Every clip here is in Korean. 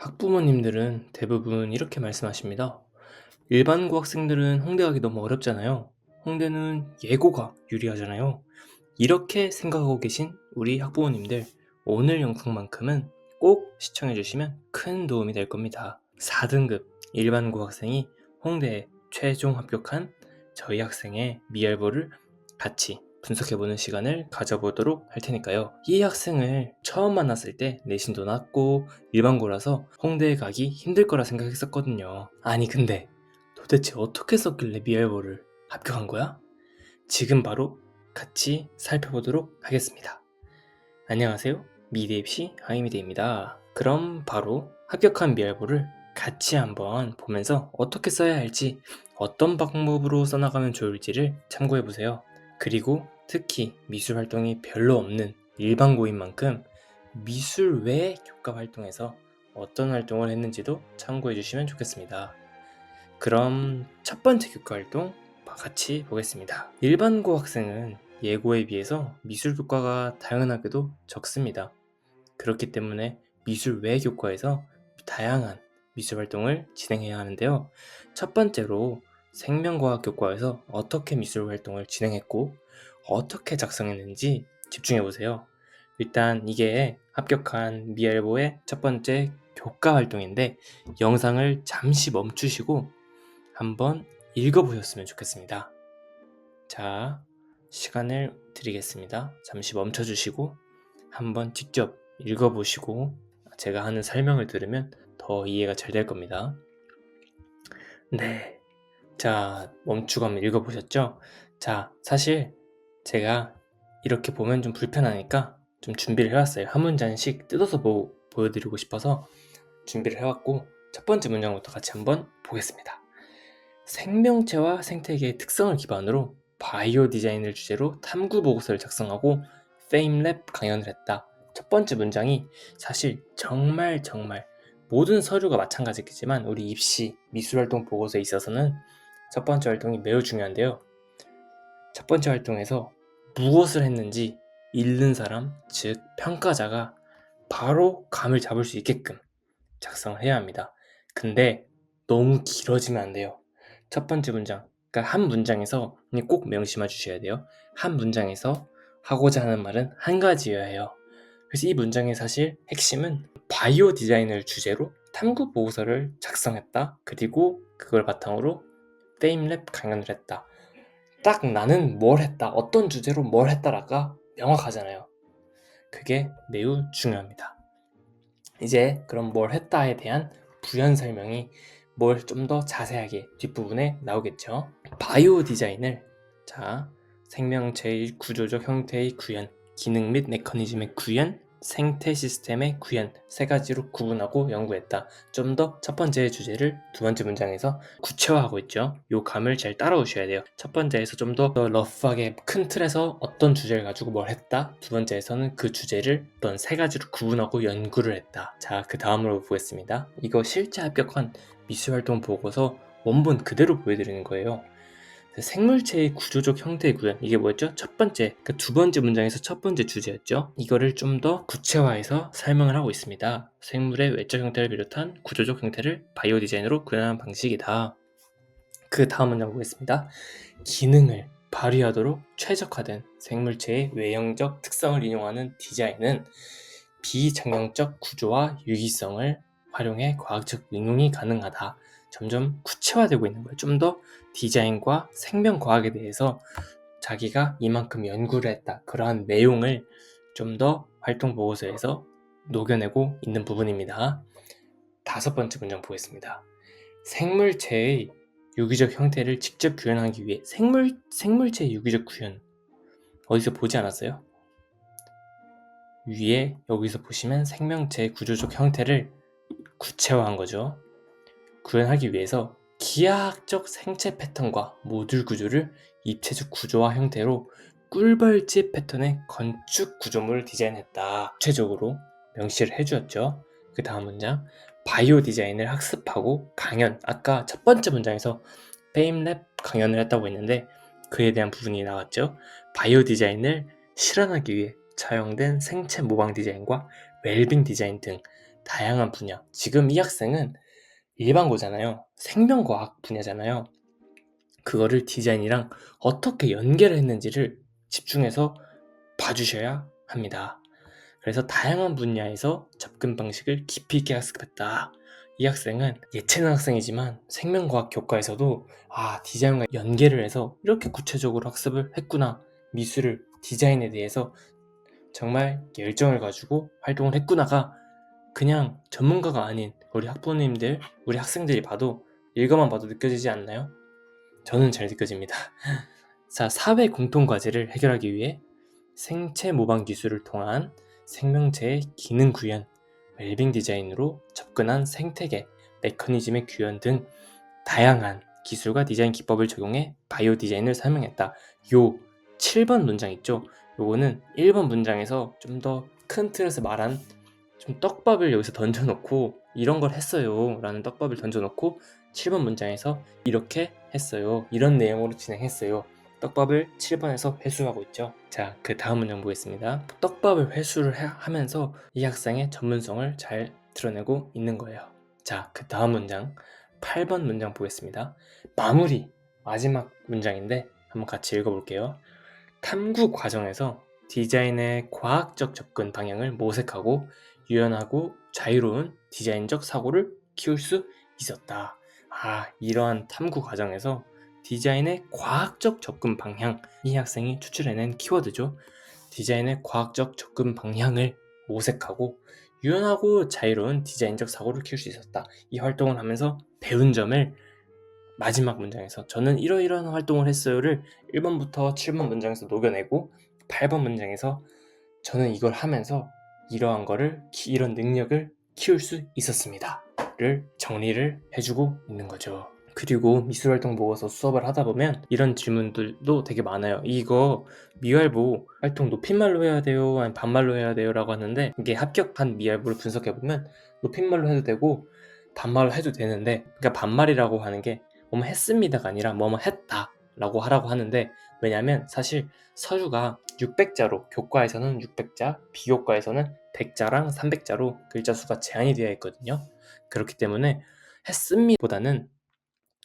학부모님들은 대부분 이렇게 말씀하십니다. 일반 고학생들은 홍대 가기 너무 어렵잖아요. 홍대는 예고가 유리하잖아요. 이렇게 생각하고 계신 우리 학부모님들, 오늘 영상만큼은 꼭 시청해주시면 큰 도움이 될 겁니다. 4등급 일반 고학생이 홍대에 최종 합격한 저희 학생의 미알보를 같이 분석해보는 시간을 가져보도록 할 테니까요. 이 학생을 처음 만났을 때 내신도 낮고 일반고라서 홍대에 가기 힘들 거라 생각했었거든요. 아니 근데 도대체 어떻게 썼길래 미알보를 합격한 거야? 지금 바로 같이 살펴보도록 하겠습니다. 안녕하세요. 미대입시 하이미대입니다. 그럼 바로 합격한 미알보를 같이 한번 보면서 어떻게 써야 할지, 어떤 방법으로 써나가면 좋을지를 참고해보세요. 그리고 특히 미술 활동이 별로 없는 일반고인 만큼 미술 외 교과 활동에서 어떤 활동을 했는지도 참고해주시면 좋겠습니다. 그럼 첫 번째 교과 활동 같이 보겠습니다. 일반고 학생은 예고에 비해서 미술 교과가 당연하게도 적습니다. 그렇기 때문에 미술 외 교과에서 다양한 미술 활동을 진행해야 하는데요. 첫 번째로 생명과학 교과에서 어떻게 미술 활동을 진행했고 어떻게 작성했는지 집중해 보세요. 일단 이게 합격한 미알보의 첫 번째 교과 활동인데 영상을 잠시 멈추시고 한번 읽어보셨으면 좋겠습니다. 자, 시간을 드리겠습니다. 잠시 멈춰주시고 한번 직접 읽어보시고 제가 하는 설명을 들으면 더 이해가 잘 될 겁니다. 네, 자, 멈추고 한번 읽어보셨죠? 자, 사실 제가 이렇게 보면 좀 불편하니까 좀 준비를 해왔어요. 한 문장씩 뜯어서 보여드리고 싶어서 준비를 해왔고 첫 번째 문장부터 같이 한번 보겠습니다. 생명체와 생태계의 특성을 기반으로 바이오 디자인을 주제로 탐구 보고서를 작성하고 페임랩 강연을 했다. 첫 번째 문장이 사실 정말 모든 서류가 마찬가지겠지만 우리 입시 미술활동 보고서에 있어서는 첫 번째 활동이 매우 중요한데요. 첫 번째 활동에서 무엇을 했는지 읽는 사람, 즉 평가자가 바로 감을 잡을 수 있게끔 작성을 해야 합니다. 근데 너무 길어지면 안 돼요. 첫 번째 문장, 그러니까 한 문장에서 꼭 명심해 주셔야 돼요. 한 문장에서 하고자 하는 말은 한 가지여야 해요. 그래서 이 문장의 사실 핵심은 바이오 디자인을 주제로 탐구 보고서를 작성했다. 그리고 그걸 바탕으로 페임랩 강연을 했다. 딱 나는 뭘 했다, 어떤 주제로 뭘 했다라가 명확하잖아요. 그게 매우 중요합니다. 이제 그럼 뭘 했다에 대한 부연 설명이 뭘 좀 더 자세하게 뒷부분에 나오겠죠. 바이오 디자인을 생명체의 구조적 형태의 구현, 기능 및 메커니즘의 구현, 생태 시스템의 구현 세 가지로 구분하고 연구했다. 좀 더 첫 번째 주제를 두 번째 문장에서 구체화하고 있죠. 요 감을 잘 따라오셔야 돼요. 첫 번째에서 좀 더 러프하게 큰 틀에서 어떤 주제를 가지고 뭘 했다. 두 번째에서는 그 주제를 어떤 세 가지로 구분하고 연구를 했다. 자, 그 다음으로 보겠습니다. 이거 실제 합격한 미술활동 보고서 원본 그대로 보여드리는 거예요. 생물체의 구조적 형태의 구현, 이게 뭐였죠? 첫 번째, 그 두 번째 문장에서 첫 번째 주제였죠. 이거를 좀 더 구체화해서 설명을 하고 있습니다. 생물의 외적 형태를 비롯한 구조적 형태를 바이오 디자인으로 구현하는 방식이다. 그 다음 문장 보겠습니다. 기능을 발휘하도록 최적화된 생물체의 외형적 특성을 인용하는 디자인은 비정형적 구조와 유기성을 활용해 과학적 응용이 가능하다. 점점 구체화되고 있는 거예요. 좀 더 디자인과 생명과학에 대해서 자기가 이만큼 연구를 했다. 그러한 내용을 좀 더 활동 보고서에서 녹여내고 있는 부분입니다. 다섯 번째 문장 보겠습니다. 생물체의 유기적 형태를 직접 구현하기 위해 생물체의 유기적 구현 어디서 보지 않았어요? 위에 여기서 보시면 생명체의 구조적 형태를 구체화한 거죠. 구현하기 위해서 기하학적 생체 패턴과 모듈 구조를 입체적 구조와 형태로 꿀벌집 패턴의 건축 구조물을 디자인했다. 구체적으로 명시를 해주었죠. 그 다음 문장, 바이오 디자인을 학습하고 강연, 아까 첫 번째 문장에서 페임랩 강연을 했다고 했는데 그에 대한 부분이 나왔죠. 바이오 디자인을 실현하기 위해 차용된 생체 모방 디자인과 웰빙 디자인 등 다양한 분야. 지금 이 학생은 일반고잖아요. 생명과학 분야잖아요. 그거를 디자인이랑 어떻게 연계를 했는지를 집중해서 봐주셔야 합니다. 그래서 다양한 분야에서 접근 방식을 깊이 있게 학습했다. 이 학생은 예체능 학생이지만 생명과학 교과에서도 디자인과 연계를 해서 이렇게 구체적으로 학습을 했구나. 미술을, 디자인에 대해서 정말 열정을 가지고 활동을 했구나가 그냥 전문가가 아닌 우리 학부모님들, 우리 학생들이 봐도 읽어만 봐도 느껴지지 않나요? 저는 잘 느껴집니다. 자, 사회 공통과제를 해결하기 위해 생체 모방 기술을 통한 생명체의 기능 구현, 웰빙 디자인으로 접근한 생태계, 메커니즘의 구현 등 다양한 기술과 디자인 기법을 적용해 바이오 디자인을 설명했다. 요 7번 문장 있죠? 요거는 1번 문장에서 좀 더 큰 틀에서 말한 좀 떡밥을 여기서 던져놓고 이런 걸 했어요 라는 떡밥을 던져놓고 7번 문장에서 이렇게 했어요, 이런 내용으로 진행했어요, 떡밥을 7번에서 회수하고 있죠. 자, 그 다음 문장 보겠습니다. 떡밥을 회수를 하면서 이 학생의 전문성을 잘 드러내고 있는 거예요. 자, 그 다음 문장 8번 문장 보겠습니다. 마무리, 마지막 문장인데 한번 같이 읽어볼게요. 탐구 과정에서 디자인의 과학적 접근 방향을 모색하고 유연하고 자유로운 디자인적 사고를 키울 수 있었다. 이러한 탐구 과정에서 디자인의 과학적 접근 방향, 이 학생이 추출해낸 키워드죠. 디자인의 과학적 접근 방향을 모색하고 유연하고 자유로운 디자인적 사고를 키울 수 있었다. 이 활동을 하면서 배운 점을 마지막 문장에서 저는 이러이러한 활동을 했어요를 1번부터 7번 문장에서 녹여내고 8번 문장에서 저는 이걸 하면서 이러한 거를 이런 능력을 키울 수 있었습니다 를 정리를 해주고 있는 거죠. 그리고 미술활동 보고서 수업을 하다 보면 이런 질문들도 되게 많아요. 이거 미활보 활동 높임말로 해야 돼요? 아니면 반말로 해야 돼요? 라고 하는데 이게 합격한 미활보를 분석해보면 높임말로 해도 되고 반말로 해도 되는데, 그러니까 반말이라고 하는 게 뭐뭐 했습니다가 아니라 뭐뭐 했다 라고 하라고 하는데, 왜냐면 사실 서류가 600자로, 교과에서는 600자, 비교과에서는 100자랑 300자로 글자 수가 제한이 되어 있거든요. 그렇기 때문에 했습니다보다는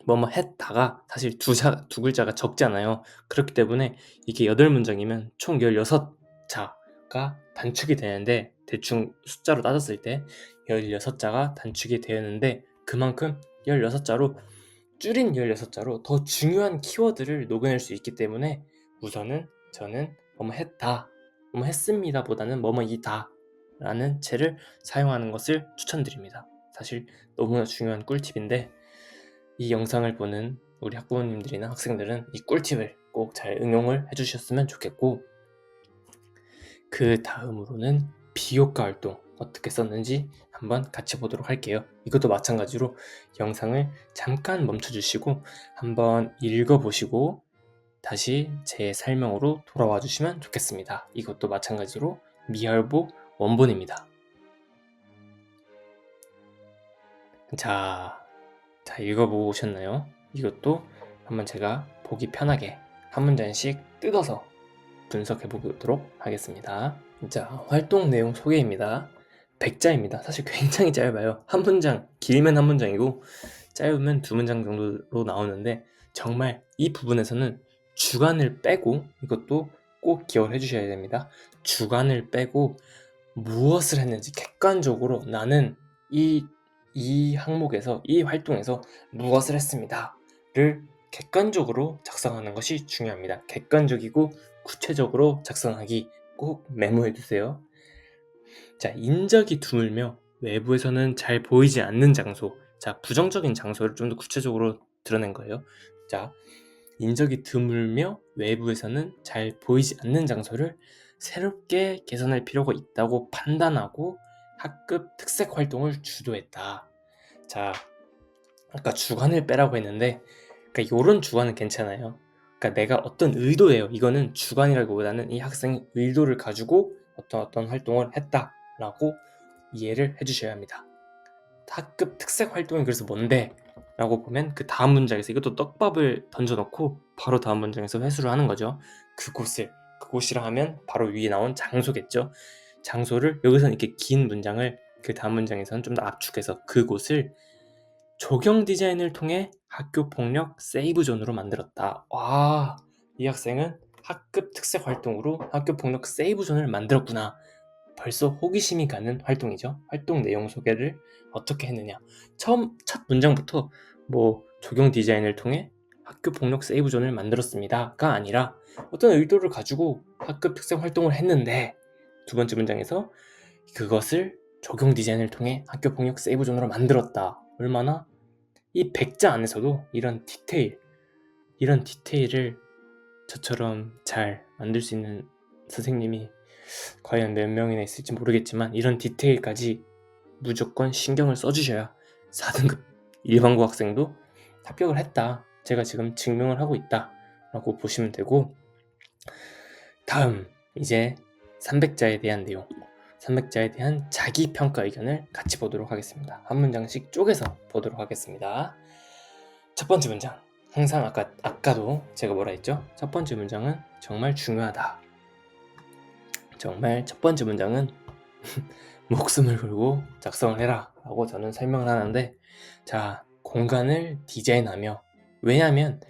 뭐뭐 했다가 사실 두 글자가 적잖아요. 그렇기 때문에 이게 8문장이면 총 16자가 단축이 되는데, 대충 숫자로 따졌을 때 16자가 단축이 되었는데, 그만큼 16자로 줄인 16자로 더 중요한 키워드를 녹여낼 수 있기 때문에 우선은 저는 뭐뭐 했다, 뭐뭐 했습니다 보다는 뭐뭐이다 라는 채를 사용하는 것을 추천드립니다. 사실 너무나 중요한 꿀팁인데 이 영상을 보는 우리 학부모님들이나 학생들은 이 꿀팁을 꼭 잘 응용을 해주셨으면 좋겠고, 그 다음으로는 비효과 활동 어떻게 썼는지 한번 같이 보도록 할게요. 이것도 마찬가지로 영상을 잠깐 멈춰주시고 한번 읽어보시고 다시 제 설명으로 돌아와 주시면 좋겠습니다. 이것도 마찬가지로 미활보 원본입니다. 자, 읽어보셨나요? 이것도 한번 제가 보기 편하게 한 문장씩 뜯어서 분석해 보도록 하겠습니다. 자, 활동 내용 소개입니다. 100자입니다. 사실 굉장히 짧아요. 한 문장, 길면 한 문장이고 짧으면 2문장 정도로 나오는데, 정말 이 부분에서는 주관을 빼고, 이것도 꼭 기억을 해주셔야 됩니다. 주관을 빼고 무엇을 했는지 객관적으로 나는 이 항목에서, 이 활동에서 무엇을 했습니다 를 객관적으로 작성하는 것이 중요합니다. 객관적이고 구체적으로 작성하기 꼭 메모해 두세요. 자, 인적이 드물며 외부에서는 잘 보이지 않는 장소. 자, 부정적인 장소를 좀 더 구체적으로 드러낸 거예요. 자, 인적이 드물며 외부에서는 잘 보이지 않는 장소를 새롭게 개선할 필요가 있다고 판단하고 학급 특색 활동을 주도했다. 자, 아까 주관을 빼라고 했는데, 그러니까 요런 주관은 괜찮아요. 그러니까 내가 어떤 의도예요. 이거는 주관이라기보다는 이 학생이 의도를 가지고 어떤 활동을 했다라고 이해를 해주셔야 합니다. 학급 특색 활동이 그래서 뭔데? 라고 보면 그 다음 문장에서 이것도 떡밥을 던져놓고 바로 다음 문장에서 회수를 하는 거죠. 그곳이라 하면 바로 위에 나온 장소겠죠. 장소를 여기서는 이렇게 긴 문장을 그 다음 문장에서는 좀 더 압축해서 그곳을 조경 디자인을 통해 학교 폭력 세이브 존으로 만들었다. 와, 이 학생은 학급 특색 활동으로 학교 폭력 세이브 존을 만들었구나. 벌써 호기심이 가는 활동이죠. 활동 내용 소개를 어떻게 했느냐. 첫 문장부터 뭐 조경 디자인을 통해 학교 폭력 세이브 존을 만들었습니다가 아니라 어떤 의도를 가지고 학급 특색 활동을 했는데, 두 번째 문장에서 그것을 조경 디자인을 통해 학교 폭력 세이브 존으로 만들었다. 얼마나 이 백자 안에서도 이런 디테일을 저처럼 잘 만들 수 있는 선생님이 과연 몇 명이나 있을지 모르겠지만, 이런 디테일까지 무조건 신경을 써주셔야 4등급 일반고 학생도 합격을 했다, 제가 지금 증명을 하고 있다 라고 보시면 되고, 다음 이제 300자에 대한 내용, 300자에 대한 자기평가 의견을 같이 보도록 하겠습니다. 한 문장씩 쪼개서 보도록 하겠습니다. 첫 번째 문장, 항상 아까도 제가 뭐라 했죠? 첫 번째 문장은 정말 중요하다. 정말 첫 번째 문장은 목숨을 걸고 작성을 해라 라고 저는 설명을 하는데, 자, 공간을 디자인하며, 왜냐하면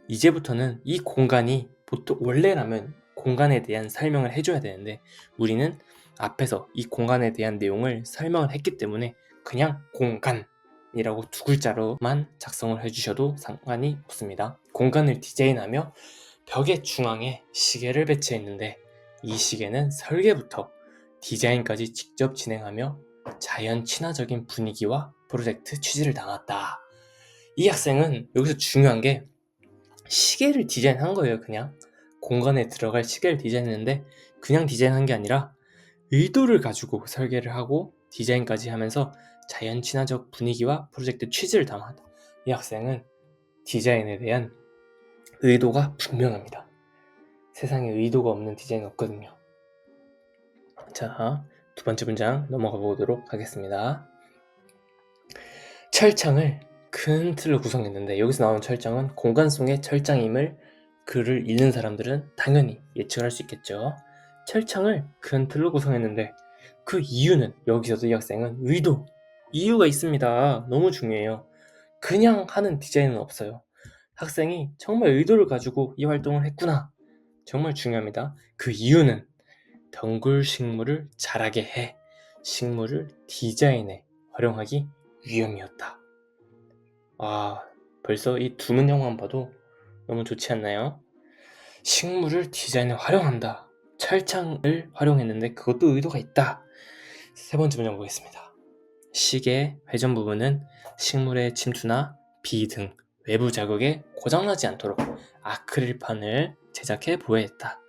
이제부터는 이 공간이 보통 원래라면 공간에 대한 설명을 해줘야 되는데, 우리는 앞에서 이 공간에 대한 내용을 설명을 했기 때문에 그냥 공간이라고 두 글자로만 작성을 해주셔도 상관이 없습니다. 공간을 디자인하며 벽의 중앙에 시계를 배치했는데, 이 시계는 설계부터 디자인까지 직접 진행하며 자연 친화적인 분위기와 프로젝트 취지를 담았다. 이 학생은 여기서 중요한 게 시계를 디자인한 거예요. 그냥 공간에 들어갈 시계를 디자인했는데, 그냥 디자인한 게 아니라 의도를 가지고 설계를 하고 디자인까지 하면서 자연 친화적 분위기와 프로젝트 취지를 담았다. 이 학생은 디자인에 대한 의도가 분명합니다. 세상에 의도가 없는 디자인은 없거든요. 자, 두 번째 문장 넘어가 보도록 하겠습니다. 철창을 큰 틀로 구성했는데, 여기서 나오는 철창은 공간 속의 철장임을 글을 읽는 사람들은 당연히 예측을 할 수 있겠죠. 철창을 큰 틀로 구성했는데, 그 이유는, 여기서도 이 학생은 이유가 있습니다. 너무 중요해요. 그냥 하는 디자인은 없어요. 학생이 정말 의도를 가지고 이 활동을 했구나. 정말 중요합니다. 그 이유는 덩굴 식물을 자라게 해 식물을 디자인에 활용하기 위함이었다. 벌써 이 두 문장만 봐도 너무 좋지 않나요? 식물을 디자인에 활용한다. 철창을 활용했는데 그것도 의도가 있다. 세 번째 문장 보겠습니다. 시계 회전 부분은 식물의 침투나 비 등 외부 자극에 고장나지 않도록 아크릴판을 제작해 보호했다.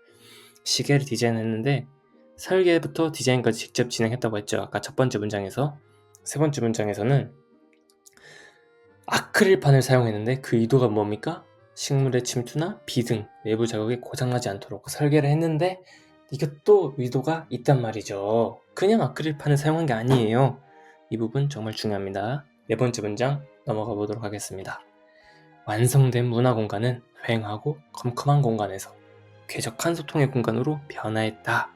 시계를 디자인했는데 설계부터 디자인까지 직접 진행했다고 했죠. 아까 첫 번째 문장에서. 세 번째 문장에서는 아크릴판을 사용했는데 그 의도가 뭡니까? 식물의 침투나 비 등 외부 자극에 고장나지 않도록 설계를 했는데, 이것도 의도가 있단 말이죠. 그냥 아크릴판을 사용한 게 아니에요. 이 부분 정말 중요합니다. 네 번째 문장 넘어가 보도록 하겠습니다. 완성된 문화 공간은 휑하고 컴컴한 공간에서 쾌적한 소통의 공간으로 변화했다.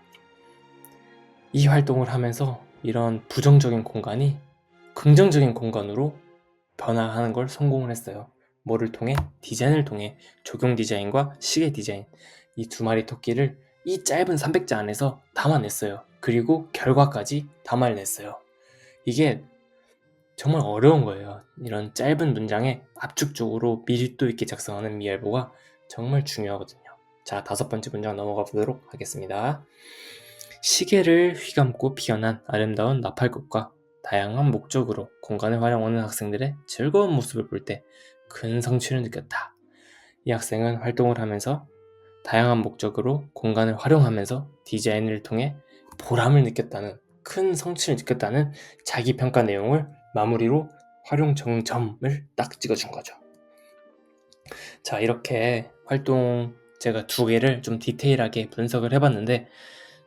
이 활동을 하면서 이런 부정적인 공간이 긍정적인 공간으로 변화하는 걸 성공을 했어요. 뭐를 통해? 디자인을 통해. 조경 디자인과 시계 디자인, 이 두 마리 토끼를 이 짧은 300자 안에서 담아냈어요. 그리고 결과까지 담아냈어요. 이게 정말 어려운 거예요. 이런 짧은 문장에 압축적으로 밀도 있게 작성하는 미알보가 정말 중요하거든요. 자, 다섯 번째 문장 넘어가 보도록 하겠습니다. 시계를 휘감고 피어난 아름다운 나팔꽃과 다양한 목적으로 공간을 활용하는 학생들의 즐거운 모습을 볼 때 큰 성취를 느꼈다. 이 학생은 활동을 하면서 다양한 목적으로 공간을 활용하면서 디자인을 통해 보람을 느꼈다는, 큰 성취를 느꼈다는 자기평가 내용을 마무리로 활용 정점을 딱 찍어준 거죠. 자, 이렇게 활동 제가 두 개를 좀 디테일하게 분석을 해봤는데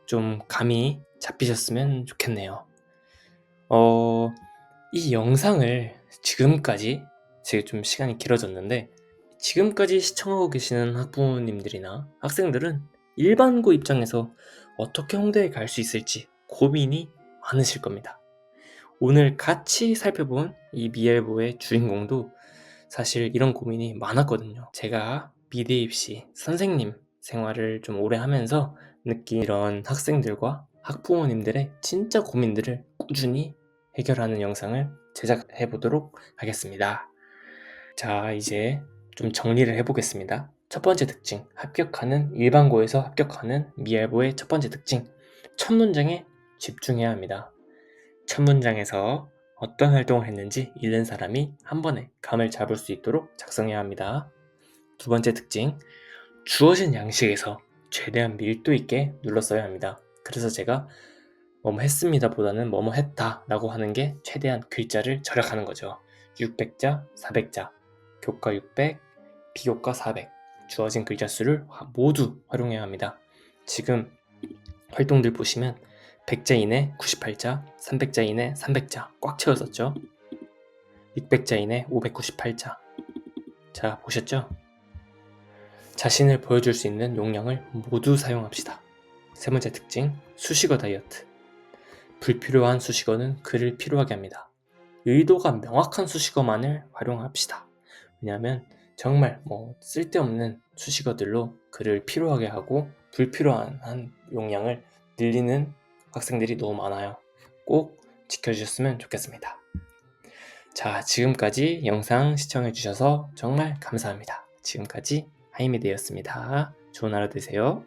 좀 감이 잡히셨으면 좋겠네요. 이 영상을 지금까지, 제가 좀 시간이 길어졌는데, 지금까지 시청하고 계시는 학부모님들이나 학생들은 일반고 입장에서 어떻게 홍대에 갈 수 있을지 고민이 많으실 겁니다. 오늘 같이 살펴본 이 미엘보의 주인공도 사실 이런 고민이 많았거든요. 제가 미대 입시 선생님 생활을 좀 오래 하면서 느낀 이런 학생들과 학부모님들의 진짜 고민들을 꾸준히 해결하는 영상을 제작해 보도록 하겠습니다. 자, 이제 좀 정리를 해보겠습니다. 첫 번째 특징, 합격하는 일반고에서 합격하는 미엘보의 첫 번째 특징, 첫 문장에 집중해야 합니다. 첫 문장에서 어떤 활동을 했는지 읽는 사람이 한 번에 감을 잡을 수 있도록 작성해야 합니다. 두 번째 특징, 주어진 양식에서 최대한 밀도 있게 눌렀어야 합니다. 그래서 제가 뭐뭐 했습니다 보다는 뭐뭐 했다 라고 하는 게 최대한 글자를 절약하는 거죠. 600자, 400자, 교과 600, 비교과 400, 주어진 글자 수를 모두 활용해야 합니다. 지금 활동들 보시면 100자 이내 98자, 300자 이내 300자 꽉 채웠었죠. 600자 이내 598자. 자, 보셨죠? 자신을 보여줄 수 있는 용량을 모두 사용합시다. 세 번째 특징, 수식어 다이어트. 불필요한 수식어는 글을 필요하게 합니다. 의도가 명확한 수식어만을 활용합시다. 왜냐하면 정말 쓸데없는 수식어들로 글을 필요하게 하고 불필요한 용량을 늘리는 학생들이 너무 많아요. 꼭 지켜주셨으면 좋겠습니다. 자, 지금까지 영상 시청해주셔서 정말 감사합니다. 지금까지 하이미드였습니다. 좋은 하루 되세요.